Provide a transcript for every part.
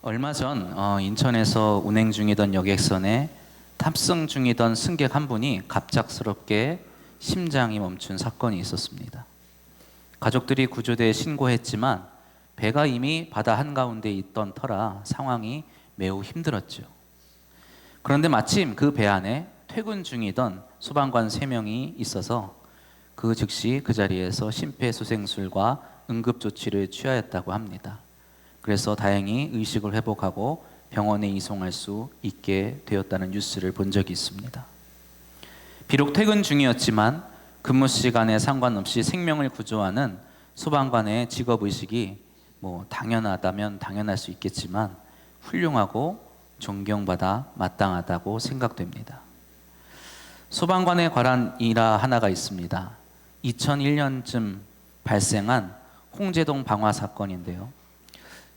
얼마 전 인천에서 운행 중이던 여객선에 탑승 중이던 승객 한 분이 갑작스럽게 심장이 멈춘 사건이 있었습니다. 가족들이 구조대에 신고했지만 배가 이미 바다 한가운데 있던 터라 상황이 매우 힘들었죠. 그런데 마침 그 배 안에 퇴근 중이던 소방관 3명이 있어서 그 즉시 그 자리에서 심폐소생술과 응급조치를 취하였다고 합니다. 그래서 다행히 의식을 회복하고 병원에 이송할 수 있게 되었다는 뉴스를 본 적이 있습니다. 비록 퇴근 중이었지만 근무 시간에 상관없이 생명을 구조하는 소방관의 직업의식이 당연하다면 당연할 수 있겠지만 훌륭하고 존경받아 마땅하다고 생각됩니다. 소방관에 관한 일화 하나가 있습니다. 2001년쯤 발생한 홍제동 방화 사건인데요.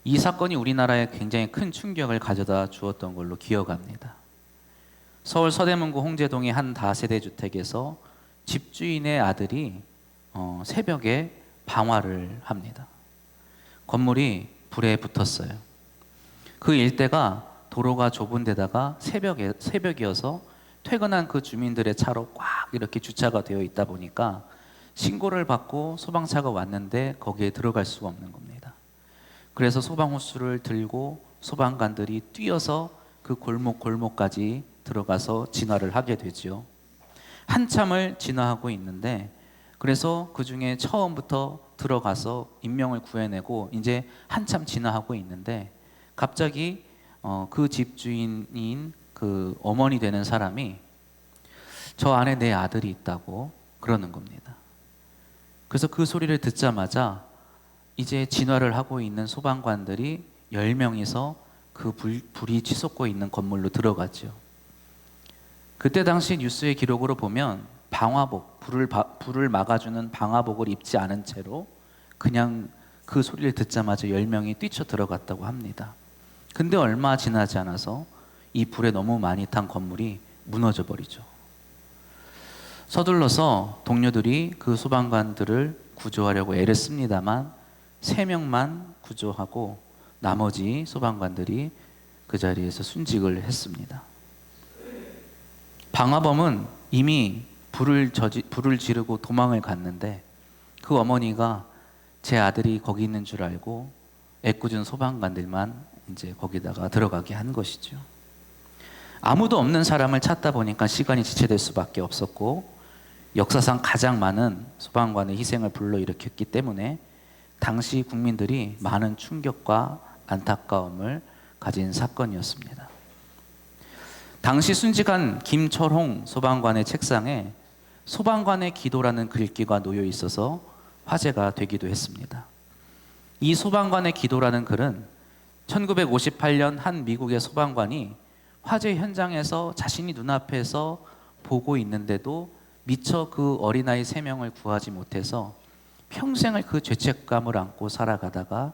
이 사건이 우리나라에 굉장히 큰 충격을 가져다 주었던 걸로 기억합니다. 서울 서대문구 홍제동의 한 다세대 주택에서 집주인의 아들이 새벽에 방화를 합니다. 건물이 불에 붙었어요. 그 일대가 도로가 좁은 데다가 새벽이어서 퇴근한 그 주민들의 차로 꽉 이렇게 주차가 되어 있다 보니까 신고를 받고 소방차가 왔는데 거기에 들어갈 수가 없는 겁니다. 그래서 소방호수를 들고 소방관들이 뛰어서 그 골목까지 들어가서 진화를 하게 되죠. 한참을 진화하고 있는데 그래서 그 중에 처음부터 들어가서 인명을 구해내고 이제 한참 진화하고 있는데 갑자기 그 집주인인 그 어머니 되는 사람이 저 안에 내 아들이 있다고 그러는 겁니다. 그래서 그 소리를 듣자마자 이제 진화를 하고 있는 소방관들이 10명이서 그 불이 치솟고 있는 건물로 들어갔죠. 그때 당시 뉴스의 기록으로 보면 방화복, 불을 막아주는 방화복을 입지 않은 채로 그냥 그 소리를 듣자마자 10명이 뛰쳐 들어갔다고 합니다. 근데 얼마 지나지 않아서 이 불에 너무 많이 탄 건물이 무너져 버리죠. 서둘러서 동료들이 그 소방관들을 구조하려고 애를 씁니다만 3명만 구조하고 나머지 소방관들이 그 자리에서 순직을 했습니다. 방화범은 이미 불을 지르고 도망을 갔는데 그 어머니가 제 아들이 거기 있는 줄 알고 애꿎은 소방관들만 이제 거기다가 들어가게 한 것이죠. 아무도 없는 사람을 찾다 보니까 시간이 지체될 수밖에 없었고 역사상 가장 많은 소방관의 희생을 불러일으켰기 때문에 당시 국민들이 많은 충격과 안타까움을 가진 사건이었습니다. 당시 순직한 김철홍 소방관의 책상에 소방관의 기도라는 글귀가 놓여 있어서 화제가 되기도 했습니다. 이 소방관의 기도라는 글은 1958년 한 미국의 소방관이 화재 현장에서 자신이 눈앞에서 보고 있는데도 미처 그 어린아이 3명을 구하지 못해서 평생을 그 죄책감을 안고 살아가다가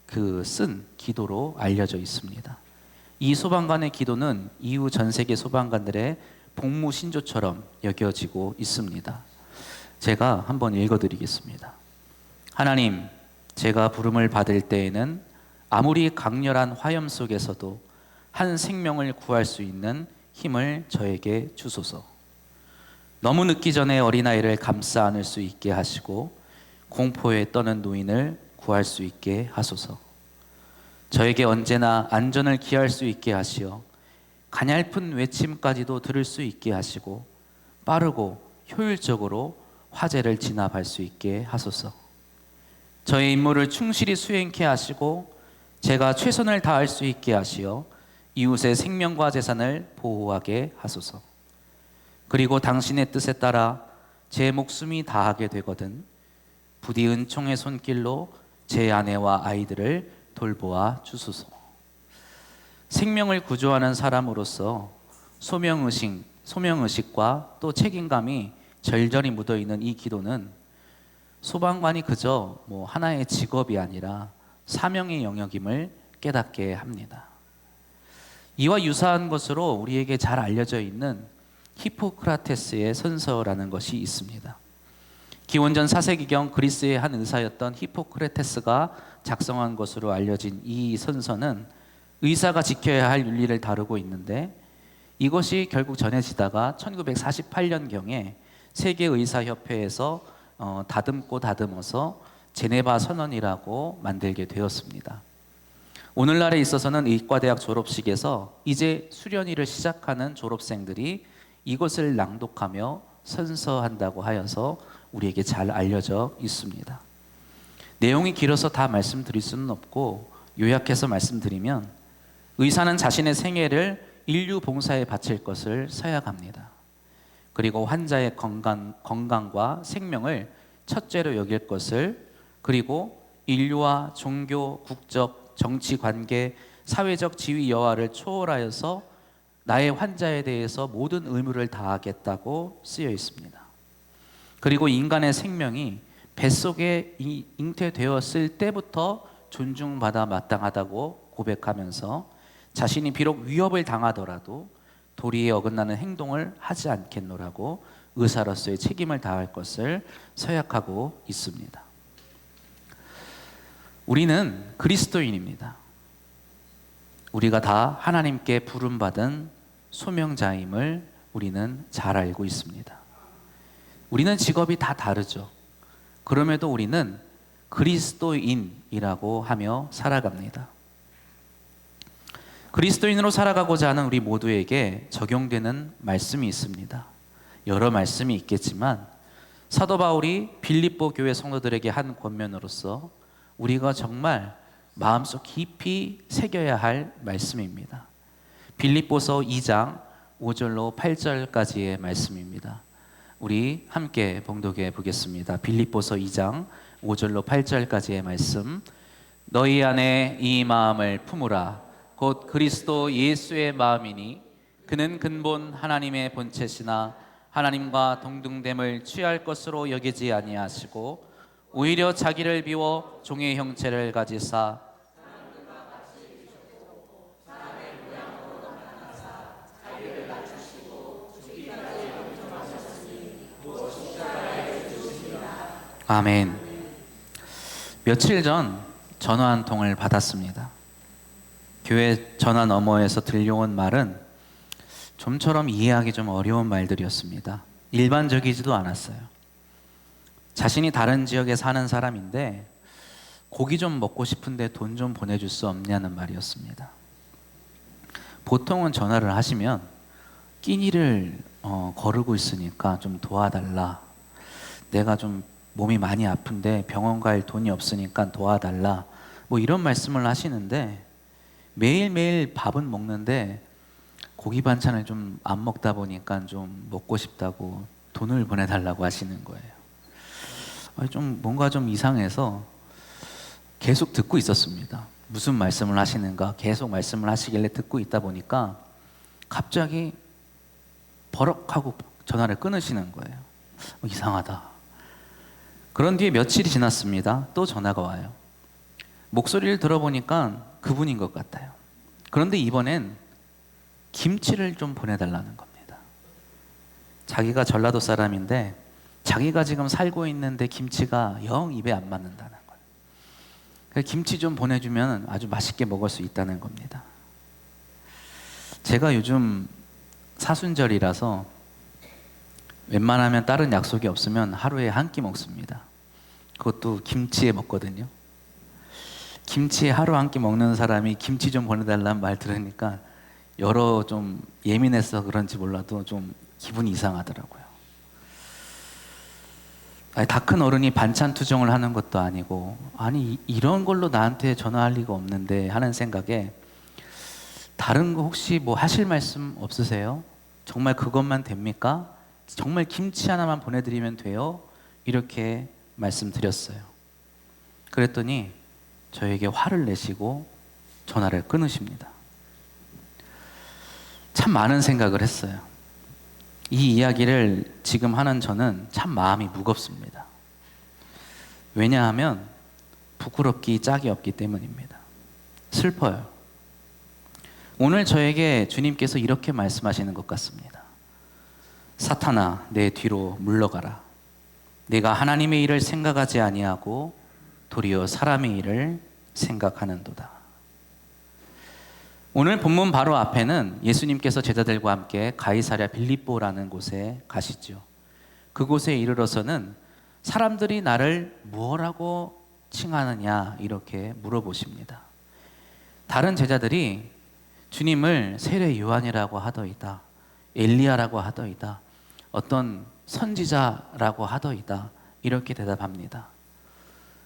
그 쓴 기도로 알려져 있습니다. 이 소방관의 기도는 이후 전 세계 소방관들의 복무 신조처럼 여겨지고 있습니다. 제가 한번 읽어드리겠습니다. 하나님, 제가 부름을 받을 때에는 아무리 강렬한 화염 속에서도 한 생명을 구할 수 있는 힘을 저에게 주소서. 너무 늦기 전에 어린아이를 감싸 안을 수 있게 하시고 공포에 떠는 노인을 구할 수 있게 하소서. 저에게 언제나 안전을 기할 수 있게 하시어 가냘픈 외침까지도 들을 수 있게 하시고 빠르고 효율적으로 화재를 진압할 수 있게 하소서. 저의 임무를 충실히 수행케 하시고 제가 최선을 다할 수 있게 하시어 이웃의 생명과 재산을 보호하게 하소서. 그리고 당신의 뜻에 따라 제 목숨이 다하게 되거든 부디 은총의 손길로 제 아내와 아이들을 돌보아 주소서. 생명을 구조하는 사람으로서 소명의식과 또 책임감이 절절히 묻어있는 이 기도는 소방관이 그저 하나의 직업이 아니라 사명의 영역임을 깨닫게 합니다. 이와 유사한 것으로 우리에게 잘 알려져 있는 히포크라테스의 선서라는 것이 있습니다. 기원전 4세기경 그리스의 한 의사였던 히포크라테스가 작성한 것으로 알려진 이 선서는 의사가 지켜야 할 윤리를 다루고 있는데 이것이 결국 전해지다가 1948년경에 세계의사협회에서 다듬고 다듬어서 제네바 선언이라고 만들게 되었습니다. 오늘날에 있어서는 의과대학 졸업식에서 이제 수련회를 시작하는 졸업생들이 이것을 낭독하며 선서한다고 하여서 우리에게 잘 알려져 있습니다. 내용이 길어서 다 말씀드릴 수는 없고 요약해서 말씀드리면 의사는 자신의 생애를 인류 봉사에 바칠 것을 서약합니다. 그리고 환자의 건강과 생명을 첫째로 여길 것을, 그리고 인류와 종교, 국적, 정치 관계, 사회적 지위 여하를 초월하여서 나의 환자에 대해서 모든 의무를 다하겠다고 쓰여 있습니다. 그리고 인간의 생명이 뱃속에 잉태되었을 때부터 존중받아 마땅하다고 고백하면서 자신이 비록 위협을 당하더라도 도리에 어긋나는 행동을 하지 않겠노라고 의사로서의 책임을 다할 것을 서약하고 있습니다. 우리는 그리스도인입니다. 우리가 다 하나님께 부름받은 소명자임을 우리는 잘 알고 있습니다. 우리는 직업이 다 다르죠. 그럼에도 우리는 그리스도인이라고 하며 살아갑니다. 그리스도인으로 살아가고자 하는 우리 모두에게 적용되는 말씀이 있습니다. 여러 말씀이 있겠지만 사도 바울이 빌립보 교회 성도들에게 한 권면으로서 우리가 정말 마음속 깊이 새겨야 할 말씀입니다. 빌립보서 2장 5절로 8절까지의 말씀입니다. 우리 함께 봉독해 보겠습니다. 빌립보서 2장 5절로 8절까지의 말씀. 너희 안에 이 마음을 품으라. 곧 그리스도 예수의 마음이니 그는 근본 하나님의 본체시나 하나님과 동등됨을 취할 것으로 여기지 아니하시고 오히려 자기를 비워 종의 형체를 가지사 아멘. 며칠 전 전화 한 통을 받았습니다. 교회 전화 너머에서 들려온 말은 좀처럼 이해하기 좀 어려운 말들이었습니다. 일반적이지도 않았어요. 자신이 다른 지역에 사는 사람인데 고기 좀 먹고 싶은데 돈 좀 보내줄 수 없냐는 말이었습니다. 보통은 전화를 하시면 끼니를 거르고 있으니까 좀 도와달라. 내가 좀 몸이 많이 아픈데 병원 갈 돈이 없으니까 도와달라. 뭐 이런 말씀을 하시는데 매일매일 밥은 먹는데 고기 반찬을 좀 안 먹다 보니까 좀 먹고 싶다고 돈을 보내달라고 하시는 거예요. 좀 뭔가 좀 이상해서 계속 듣고 있었습니다. 무슨 말씀을 하시는가 계속 말씀을 하시길래 듣고 있다 보니까 갑자기 버럭하고 전화를 끊으시는 거예요. 이상하다. 그런 뒤에 며칠이 지났습니다. 또 전화가 와요. 목소리를 들어보니까 그분인 것 같아요. 그런데 이번엔 김치를 좀 보내달라는 겁니다. 자기가 전라도 사람인데 자기가 지금 살고 있는데 김치가 영 입에 안 맞는다는 거예요. 그래서 김치 좀 보내주면 아주 맛있게 먹을 수 있다는 겁니다. 제가 요즘 사순절이라서 웬만하면 다른 약속이 없으면 하루에 한 끼 먹습니다. 그것도 김치에 먹거든요. 김치에 하루 한 끼 먹는 사람이 김치 좀 보내달라는 말 들으니까 여러 좀 예민해서 그런지 몰라도 좀 기분이 이상하더라고요. 다 큰 어른이 반찬 투정을 하는 것도 아니고 아니 이런 걸로 나한테 전화할 리가 없는데 하는 생각에 다른 거 혹시 뭐 하실 말씀 없으세요? 정말 그것만 됩니까? 정말 김치 하나만 보내드리면 돼요? 이렇게 말씀드렸어요. 그랬더니 저에게 화를 내시고 전화를 끊으십니다. 참 많은 생각을 했어요. 이 이야기를 지금 하는 저는 참 마음이 무겁습니다. 왜냐하면 부끄럽기 짝이 없기 때문입니다. 슬퍼요. 오늘 저에게 주님께서 이렇게 말씀하시는 것 같습니다. 사탄아, 내 뒤로 물러가라. 내가 하나님의 일을 생각하지 아니하고 도리어 사람의 일을 생각하는도다. 오늘 본문 바로 앞에는 예수님께서 제자들과 함께 가이사랴 빌립보라는 곳에 가시죠. 그곳에 이르러서는 사람들이 나를 무엇라고 칭하느냐 이렇게 물어보십니다. 다른 제자들이 주님을 세례 요한이라고 하더이다, 엘리야라고 하더이다, 어떤 선지자라고 하더이다 이렇게 대답합니다.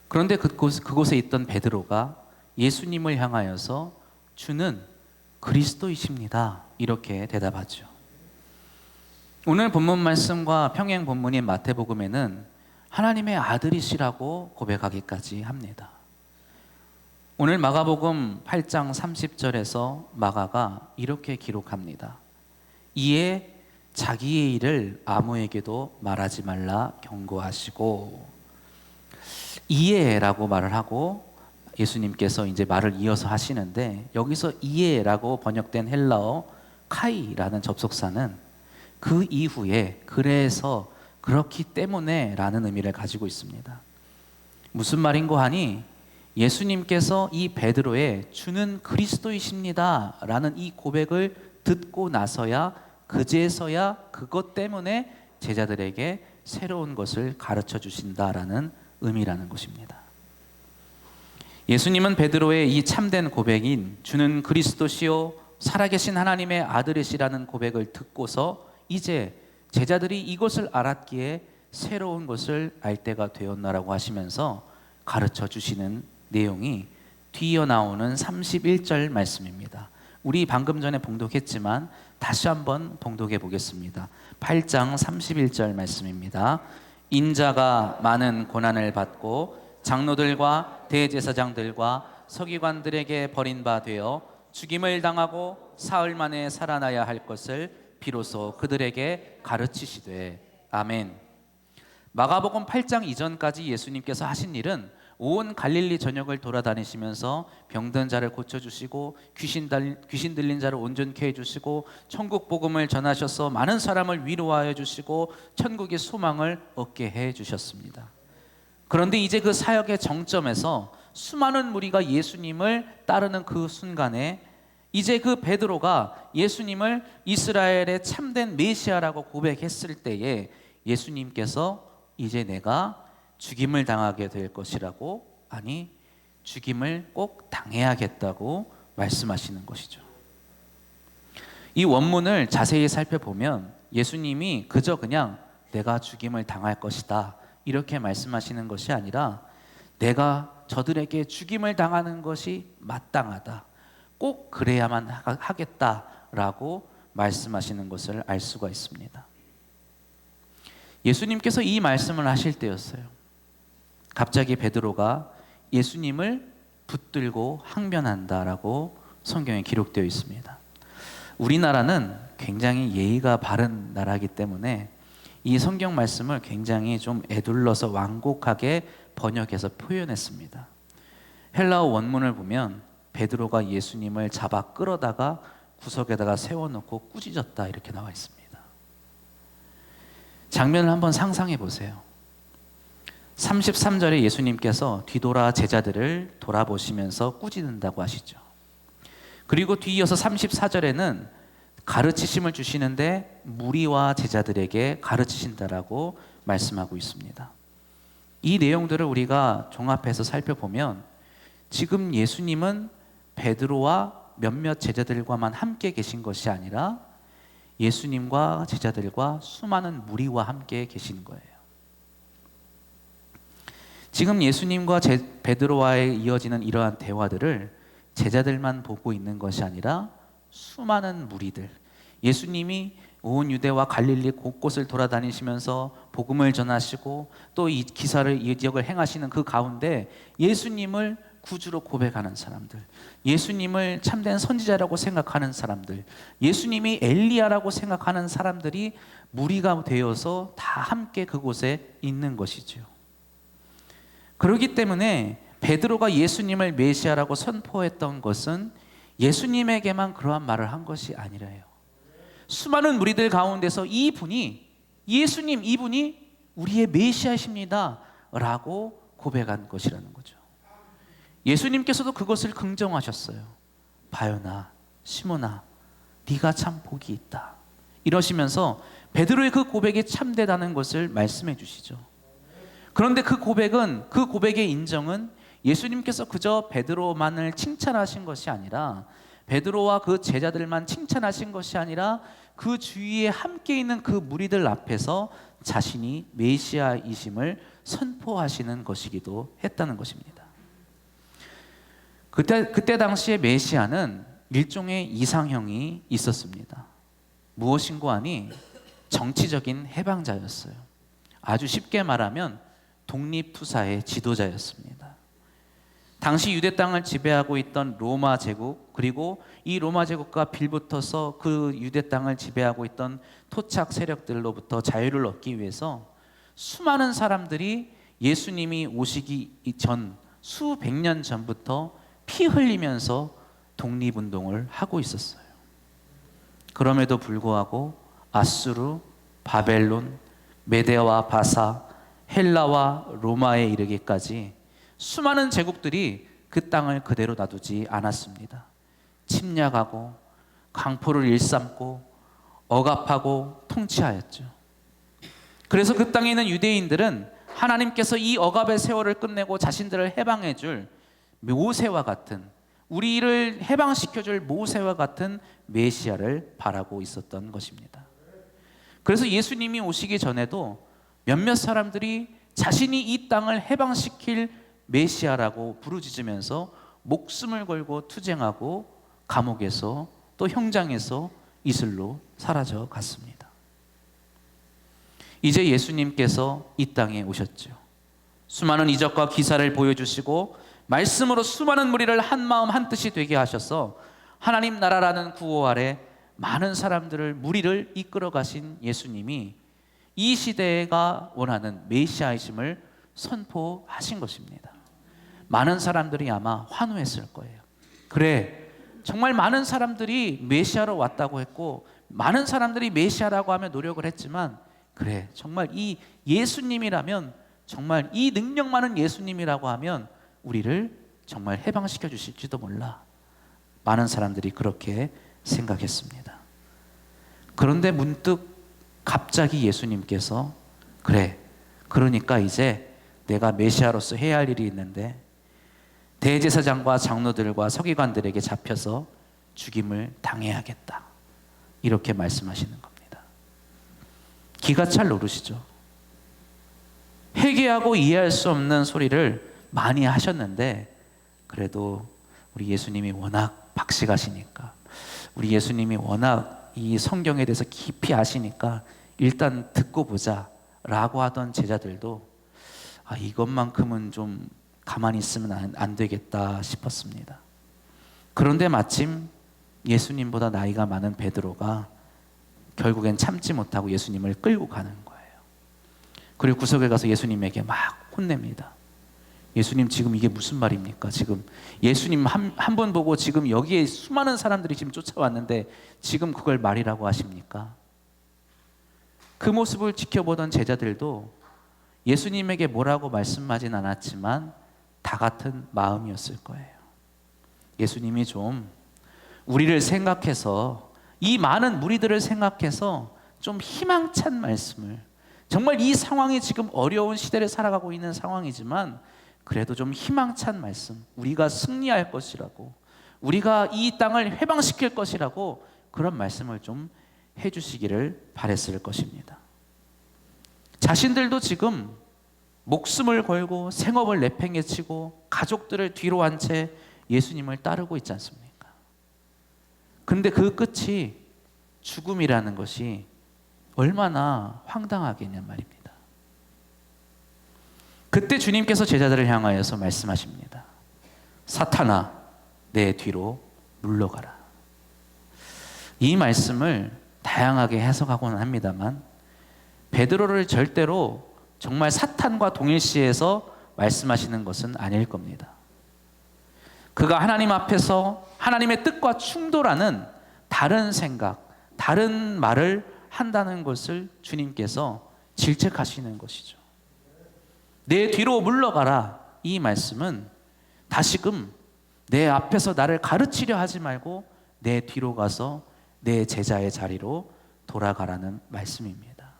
그런데 그곳에 있던 베드로가 예수님을 향하여서 주는 그리스도이십니다 이렇게 대답하죠. 오늘 본문 말씀과 평행 본문인 마태복음에는 하나님의 아들이시라고 고백하기까지 합니다. 오늘 마가복음 8장 30절에서 마가가 이렇게 기록합니다. 이에 자기의 일을 아무에게도 말하지 말라 경고하시고, 이에라고 말을 하고 예수님께서 이제 말을 이어서 하시는데, 여기서 이에라고 번역된 헬라어 카이라는 접속사는 그 이후에 그래서 그렇기 때문에 라는 의미를 가지고 있습니다. 무슨 말인고 하니 예수님께서 이 베드로의 주는 그리스도이십니다 라는 이 고백을 듣고 나서야 그제서야 그것 때문에 제자들에게 새로운 것을 가르쳐 주신다라는 의미라는 것입니다. 예수님은 베드로의 이 참된 고백인 주는 그리스도시요 살아계신 하나님의 아들이시라는 고백을 듣고서 이제 제자들이 이것을 알았기에 새로운 것을 알 때가 되었나라고 하시면서 가르쳐 주시는 내용이 뒤이어 나오는 31절 말씀입니다. 우리 방금 전에 봉독했지만 다시 한번 봉독해 보겠습니다. 8장 31절 말씀입니다. 인자가 많은 고난을 받고 장로들과 대제사장들과 서기관들에게 버린 바 되어 죽임을 당하고 사흘 만에 살아나야 할 것을 비로소 그들에게 가르치시되. 아멘. 마가복음 8장 이전까지 예수님께서 하신 일은 온 갈릴리 전역을 돌아다니시면서 병든 자를 고쳐주시고 귀신 들린 자를 온전케 해주시고 천국 복음을 전하셔서 많은 사람을 위로하여 주시고 천국의 소망을 얻게 해주셨습니다. 그런데 이제 그 사역의 정점에서 수많은 무리가 예수님을 따르는 그 순간에 이제 그 베드로가 예수님을 이스라엘의 참된 메시아라고 고백했을 때에 예수님께서 이제 내가 죽임을 당하게 될 것이라고, 아니 죽임을 꼭 당해야겠다고 말씀하시는 것이죠. 이 원문을 자세히 살펴보면 예수님이 그저 그냥 내가 죽임을 당할 것이다 이렇게 말씀하시는 것이 아니라 내가 저들에게 죽임을 당하는 것이 마땅하다, 꼭 그래야만 하겠다라고 말씀하시는 것을 알 수가 있습니다. 예수님께서 이 말씀을 하실 때였어요. 갑자기 베드로가 예수님을 붙들고 항변한다라고 성경에 기록되어 있습니다. 우리나라는 굉장히 예의가 바른 나라이기 때문에 이 성경 말씀을 굉장히 좀 에둘러서 완곡하게 번역해서 표현했습니다. 헬라어 원문을 보면 베드로가 예수님을 잡아 끌어다가 구석에다가 세워놓고 꾸짖었다 이렇게 나와 있습니다. 장면을 한번 상상해 보세요. 33절에 예수님께서 뒤돌아 제자들을 돌아보시면서 꾸짖는다고 하시죠. 그리고 뒤이어서 34절에는 가르치심을 주시는데 무리와 제자들에게 가르치신다라고 말씀하고 있습니다. 이 내용들을 우리가 종합해서 살펴보면 지금 예수님은 베드로와 몇몇 제자들과만 함께 계신 것이 아니라 예수님과 제자들과 수많은 무리와 함께 계신 거예요. 지금 예수님과 베드로와의 이어지는 이러한 대화들을 제자들만 보고 있는 것이 아니라 수많은 무리들, 예수님이 온 유대와 갈릴리 곳곳을 돌아다니시면서 복음을 전하시고 또 이 기사를, 이 지역을 행하시는 그 가운데 예수님을 구주로 고백하는 사람들, 예수님을 참된 선지자라고 생각하는 사람들, 예수님이 엘리야라고 생각하는 사람들이 무리가 되어서 다 함께 그곳에 있는 것이죠. 그렇기 때문에 베드로가 예수님을 메시아라고 선포했던 것은 예수님에게만 그러한 말을 한 것이 아니라요. 수많은 무리들 가운데서 예수님 이분이 우리의 메시아십니다 라고 고백한 것이라는 거죠. 예수님께서도 그것을 긍정하셨어요. 바요나 시몬아, 네가 참 복이 있다. 이러시면서 베드로의 그 고백이 참되다는 것을 말씀해 주시죠. 그런데 그 고백의 인정은 예수님께서 그저 베드로만을 칭찬하신 것이 아니라, 베드로와 그 제자들만 칭찬하신 것이 아니라 그 주위에 함께 있는 그 무리들 앞에서 자신이 메시아이심을 선포하시는 것이기도 했다는 것입니다. 그때 당시에 메시아는 일종의 이상형이 있었습니다. 무엇인고 하니 정치적인 해방자였어요. 아주 쉽게 말하면 독립투사의 지도자였습니다. 당시 유대 땅을 지배하고 있던 로마 제국, 그리고 이 로마 제국과 빌붙어서 그 유대 땅을 지배하고 있던 토착 세력들로부터 자유를 얻기 위해서 수많은 사람들이 예수님이 오시기 전 수백 년 전부터 피 흘리면서 독립운동을 하고 있었어요. 그럼에도 불구하고 아수르, 바벨론, 메데와 바사, 헬라와 로마에 이르기까지 수많은 제국들이 그 땅을 그대로 놔두지 않았습니다. 침략하고 강포를 일삼고 억압하고 통치하였죠. 그래서 그 땅에 있는 유대인들은 하나님께서 이 억압의 세월을 끝내고 자신들을 해방해 줄 모세와 같은, 우리를 해방시켜줄 모세와 같은 메시아를 바라고 있었던 것입니다. 그래서 예수님이 오시기 전에도 몇몇 사람들이 자신이 이 땅을 해방시킬 메시아라고 부르짖으면서 목숨을 걸고 투쟁하고 감옥에서 또 형장에서 이슬로 사라져 갔습니다. 이제 예수님께서 이 땅에 오셨죠. 수많은 이적과 기사를 보여주시고 말씀으로 수많은 무리를 한 마음 한 뜻이 되게 하셔서 하나님 나라라는 구호 아래 많은 사람들을, 무리를 이끌어 가신 예수님이 이 시대가 원하는 메시아이심을 선포하신 것입니다. 많은 사람들이 아마 환호했을 거예요. 그래, 정말 많은 사람들이 메시아로 왔다고 했고, 많은 사람들이 메시아라고 하며 노력을 했지만, 그래, 정말 이 예수님이라면, 정말 이 능력 많은 예수님이라고 하면 우리를 정말 해방시켜 주실지도 몰라. 많은 사람들이 그렇게 생각했습니다. 그런데 문득 갑자기 예수님께서, 그래, 그러니까 이제 내가 메시아로서 해야 할 일이 있는데 대제사장과 장로들과 서기관들에게 잡혀서 죽임을 당해야겠다, 이렇게 말씀하시는 겁니다. 기가 찰 오르시죠. 회개하고 이해할 수 없는 소리를 많이 하셨는데, 그래도 우리 예수님이 워낙 박식하시니까, 우리 예수님이 워낙 이 성경에 대해서 깊이 아시니까 일단 듣고 보자 라고 하던 제자들도 이것만큼은 좀 가만히 있으면 안 되겠다 싶었습니다. 그런데 마침 예수님보다 나이가 많은 베드로가 결국엔 참지 못하고 예수님을 끌고 가는 거예요. 그리고 구석에 가서 예수님에게 막 혼냅니다. 예수님, 지금 이게 무슨 말입니까? 지금 예수님 한 번 보고 지금 여기에 수많은 사람들이 지금 쫓아왔는데 지금 그걸 말이라고 하십니까? 그 모습을 지켜보던 제자들도 예수님에게 뭐라고 말씀하진 않았지만 다 같은 마음이었을 거예요. 예수님이 좀 우리를 생각해서, 이 많은 무리들을 생각해서 좀 희망찬 말씀을, 정말 이 상황이 지금 어려운 시대를 살아가고 있는 상황이지만 그래도 좀 희망찬 말씀, 우리가 승리할 것이라고, 우리가 이 땅을 해방시킬 것이라고 그런 말씀을 좀 해주시기를 바랬을 것입니다. 자신들도 지금 목숨을 걸고 생업을 내팽개치고 가족들을 뒤로 한 채 예수님을 따르고 있지 않습니까? 그런데 그 끝이 죽음이라는 것이 얼마나 황당하겠냔 말입니다. 그때 주님께서 제자들을 향하여서 말씀하십니다. 사탄아, 내 뒤로 물러가라. 이 말씀을 다양하게 해석하고는 합니다만 베드로를 절대로 정말 사탄과 동일시해서 말씀하시는 것은 아닐 겁니다. 그가 하나님 앞에서 하나님의 뜻과 충돌하는 다른 생각, 다른 말을 한다는 것을 주님께서 질책하시는 것이죠. 내 뒤로 물러가라, 이 말씀은 다시금 내 앞에서 나를 가르치려 하지 말고 내 뒤로 가서 내 제자의 자리로 돌아가라는 말씀입니다.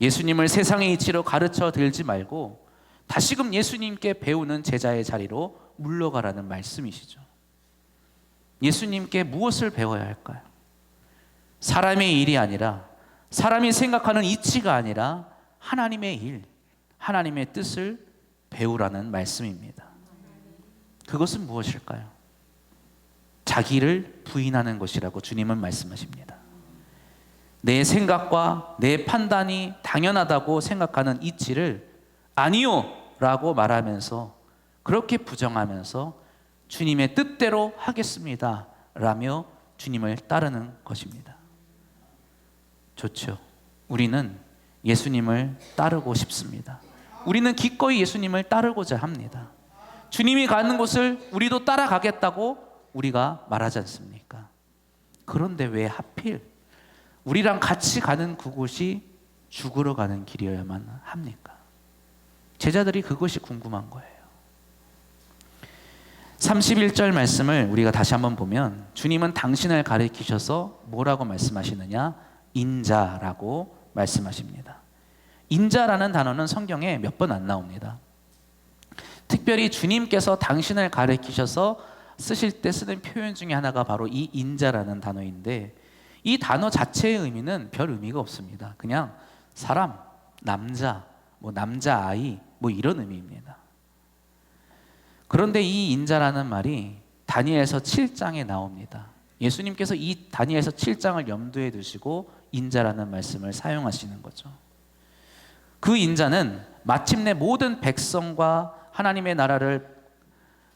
예수님을 세상의 이치로 가르쳐 들지 말고 다시금 예수님께 배우는 제자의 자리로 물러가라는 말씀이시죠. 예수님께 무엇을 배워야 할까요? 사람의 일이 아니라, 사람이 생각하는 이치가 아니라 하나님의 일, 하나님의 뜻을 배우라는 말씀입니다. 그것은 무엇일까요? 자기를 부인하는 것이라고 주님은 말씀하십니다. 내 생각과 내 판단이 당연하다고 생각하는 이치를 아니요 라고 말하면서, 그렇게 부정하면서 주님의 뜻대로 하겠습니다 라며 주님을 따르는 것입니다. 좋죠. 우리는 예수님을 따르고 싶습니다. 우리는 기꺼이 예수님을 따르고자 합니다. 주님이 가는 곳을 우리도 따라가겠다고 우리가 말하지 않습니까? 그런데 왜 하필 우리랑 같이 가는 그곳이 죽으러 가는 길이어야만 합니까? 제자들이 그것이 궁금한 거예요. 31절 말씀을 우리가 다시 한번 보면 주님은 당신을 가리키셔서 뭐라고 말씀하시느냐? 인자라고 말씀하십니다. 인자라는 단어는 성경에 몇 번 안 나옵니다. 특별히 주님께서 당신을 가리키셔서 쓰실 때 쓰는 표현 중에 하나가 바로 이 인자라는 단어인데, 이 단어 자체의 의미는 별 의미가 없습니다. 그냥 사람, 남자, 남자아이 이런 의미입니다. 그런데 이 인자라는 말이 다니엘서 7장에 나옵니다. 예수님께서 이 다니엘서 7장을 염두에 두시고 인자라는 말씀을 사용하시는 거죠. 그 인자는 마침내 모든 백성과 하나님의 나라를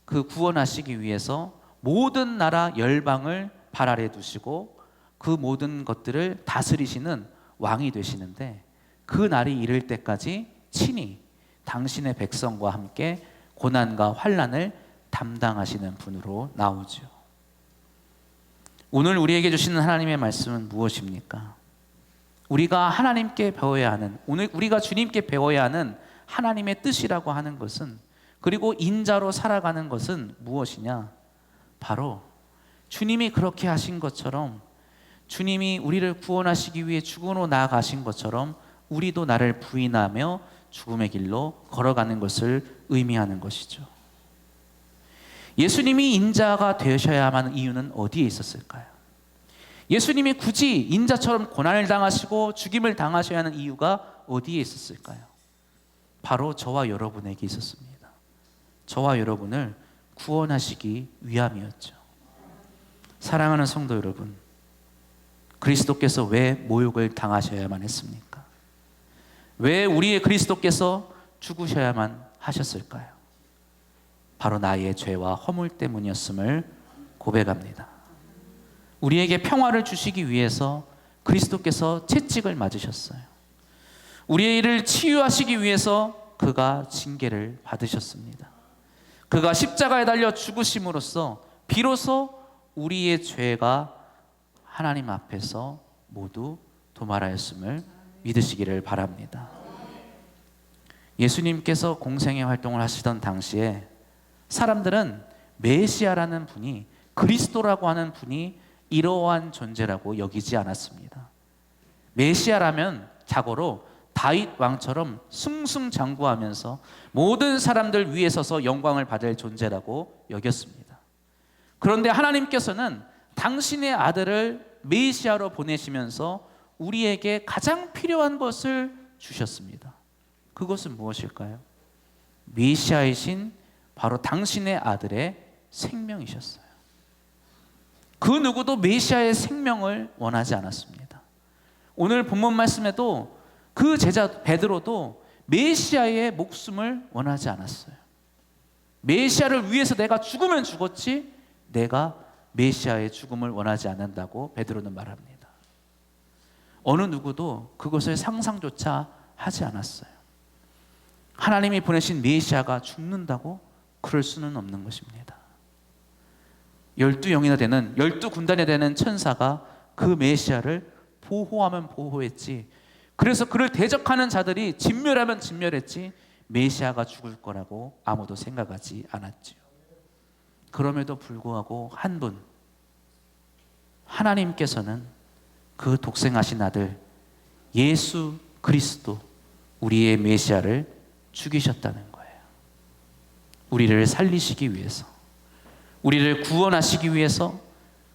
구원하시기 위해서 모든 나라 열방을 발 아래 두시고 그 모든 것들을 다스리시는 왕이 되시는데, 그 날이 이를 때까지 친히 당신의 백성과 함께 고난과 환난을 담당하시는 분으로 나오죠. 오늘 우리에게 주시는 하나님의 말씀은 무엇입니까? 우리가 하나님께 배워야 하는, 오늘 우리가 주님께 배워야 하는 하나님의 뜻이라고 하는 것은, 그리고 인자로 살아가는 것은 무엇이냐? 바로 주님이 그렇게 하신 것처럼, 주님이 우리를 구원하시기 위해 죽음으로 나아가신 것처럼 우리도 나를 부인하며 죽음의 길로 걸어가는 것을 의미하는 것이죠. 예수님이 인자가 되셔야만 하는 이유는 어디에 있었을까요? 예수님이 굳이 인자처럼 고난을 당하시고 죽임을 당하셔야 하는 이유가 어디에 있었을까요? 바로 저와 여러분에게 있었습니다. 저와 여러분을 구원하시기 위함이었죠. 사랑하는 성도 여러분, 그리스도께서 왜 모욕을 당하셔야만 했습니까? 왜 우리의 그리스도께서 죽으셔야만 하셨을까요? 바로 나의 죄와 허물 때문이었음을 고백합니다. 우리에게 평화를 주시기 위해서 그리스도께서 채찍을 맞으셨어요. 우리의 일을 치유하시기 위해서 그가 징계를 받으셨습니다. 그가 십자가에 달려 죽으심으로써 비로소 우리의 죄가 하나님 앞에서 모두 도말하였음을 믿으시기를 바랍니다. 예수님께서 공생의 활동을 하시던 당시에 사람들은 메시아라는 분이, 그리스도라고 하는 분이 이러한 존재라고 여기지 않았습니다. 메시아라면 자고로 다윗 왕처럼 승승장구하면서 모든 사람들 위에 서서 영광을 받을 존재라고 여겼습니다. 그런데 하나님께서는 당신의 아들을 메시아로 보내시면서 우리에게 가장 필요한 것을 주셨습니다. 그것은 무엇일까요? 메시아이신 바로 당신의 아들의 생명이셨어요. 그 누구도 메시아의 생명을 원하지 않았습니다. 오늘 본문 말씀에도 그 제자 베드로도 메시아의 목숨을 원하지 않았어요. 메시아를 위해서 내가 죽으면 죽었지 내가 메시아의 죽음을 원하지 않는다고 베드로는 말합니다. 어느 누구도 그것을 상상조차 하지 않았어요. 하나님이 보내신 메시아가 죽는다고? 그럴 수는 없는 것입니다. 12영이나 되는, 12군단이 되는 천사가 그 메시아를 보호하면 보호했지, 그래서 그를 대적하는 자들이 진멸하면 진멸했지 메시아가 죽을 거라고 아무도 생각하지 않았지요. 그럼에도 불구하고 한 분, 하나님께서는 그 독생하신 아들 예수 그리스도 우리의 메시아를 죽이셨다는 거예요. 우리를 살리시기 위해서, 우리를 구원하시기 위해서,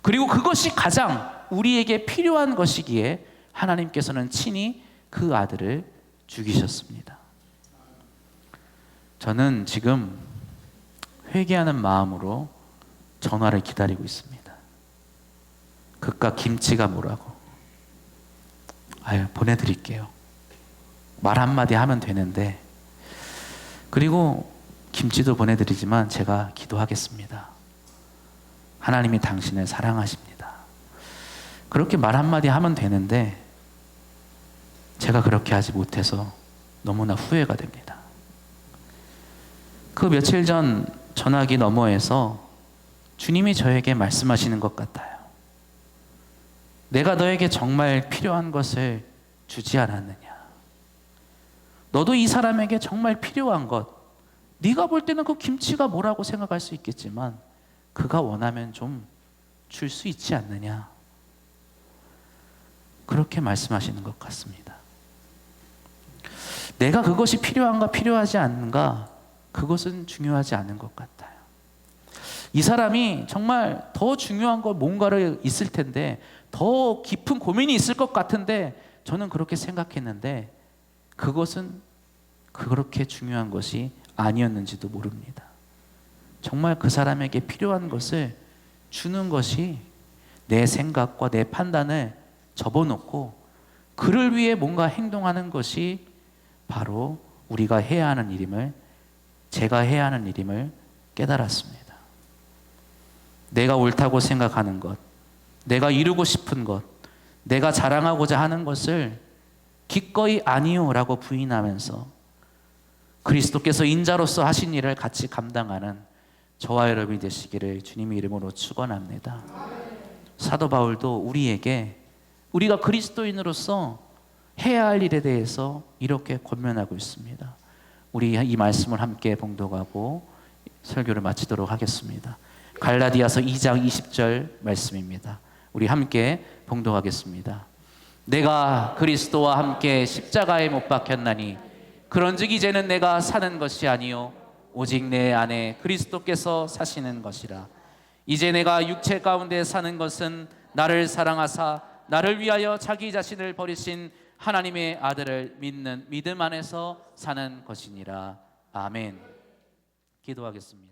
그리고 그것이 가장 우리에게 필요한 것이기에 하나님께서는 친히 그 아들을 죽이셨습니다. 저는 지금 회개하는 마음으로 전화를 기다리고 있습니다. 그깟 김치가 뭐라고. 보내드릴게요. 말 한마디 하면 되는데, 그리고 김치도 보내드리지만 제가 기도하겠습니다. 하나님이 당신을 사랑하십니다. 그렇게 말 한마디 하면 되는데 제가 그렇게 하지 못해서 너무나 후회가 됩니다. 그 며칠 전 전화기 너머에서 주님이 저에게 말씀하시는 것 같아요. 내가 너에게 정말 필요한 것을 주지 않았느냐. 너도 이 사람에게 정말 필요한 것, 네가 볼 때는 그 김치가 뭐라고 생각할 수 있겠지만 그가 원하면 좀 줄 수 있지 않느냐. 그렇게 말씀하시는 것 같습니다. 내가 그것이 필요한가 필요하지 않는가, 그것은 중요하지 않은 것 같아요. 이 사람이 정말 더 중요한 거 뭔가를 있을 텐데, 더 깊은 고민이 있을 것 같은데 저는 그렇게 생각했는데 그것은 그렇게 중요한 것이 아니었는지도 모릅니다. 정말 그 사람에게 필요한 것을 주는 것이 내 생각과 내 판단을 접어놓고 그를 위해 뭔가 행동하는 것이 바로 우리가 해야 하는 일임을, 제가 해야 하는 일임을 깨달았습니다. 내가 옳다고 생각하는 것, 내가 이루고 싶은 것, 내가 자랑하고자 하는 것을 기꺼이 아니요 라고 부인하면서 그리스도께서 인자로서 하신 일을 같이 감당하는 저와 여러분이 되시기를 주님의 이름으로 축원합니다. 사도 바울도 우리에게 우리가 그리스도인으로서 해야 할 일에 대해서 이렇게 권면하고 있습니다. 우리 이 말씀을 함께 봉독하고 설교를 마치도록 하겠습니다. 갈라디아서 2장 20절 말씀입니다. 우리 함께 봉독하겠습니다. 내가 그리스도와 함께 십자가에 못 박혔나니 그런즉 이제는 내가 사는 것이 아니요 오직 내 안에 그리스도께서 사시는 것이라. 이제 내가 육체 가운데 사는 것은 나를 사랑하사 나를 위하여 자기 자신을 버리신 하나님의 아들을 믿는 믿음 안에서 사는 것이니라. 아멘. 기도하겠습니다.